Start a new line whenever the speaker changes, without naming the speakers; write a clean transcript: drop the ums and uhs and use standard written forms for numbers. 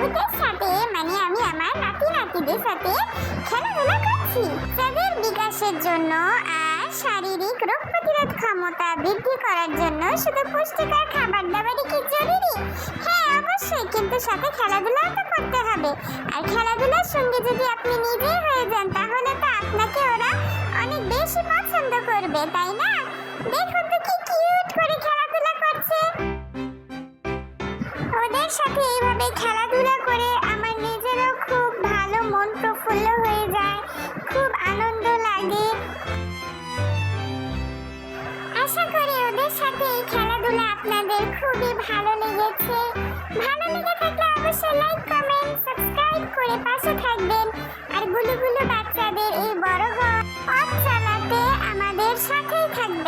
ওদের সাথে মানে আমি আমার নাতি নাতিদের সাথে খেলাধুলা করছি, যাদের বিকাশের জন্য আর শারীরিক রোগ প্রতিরোধ ক্ষমতা বৃদ্ধি করার জন্য শুধু পুষ্টিকর খাবার দাবারই কি জরুরি? হ্যাঁ অবশ্যই, কিন্তু সাথে খেলাধুলাও তো করতে হবে। আর খেলাধুলার সঙ্গে যদি আপনি নিজেই হয়ে যান তাহলে তো আপনাকে ওরা অনেক বেশি পছন্দ করবে, তাই না? দেখুন তো কি কিউট করে খেলাধুলা করছে। ওদের সাথে এইভাবে খেলাধুলা করে আমার নিজেরও খুব ভালো মন প্রফুল্ল হয়ে যায়, খুব আনন্দ লাগে। আশা করি ওদের সাথে এই খেলাধুলা আপনাদের খুবই ভালো লেগেছে। ভালো লেগে থাকলে অবশ্যই লাইক কমেন্ট সাবস্ক্রাইব করে পাশে থাকবেন। আর গুলু গুলু বাচ্চাদের এই বড় হওয়া পথ চালাতে আমাদের সাথেই থাকবেন।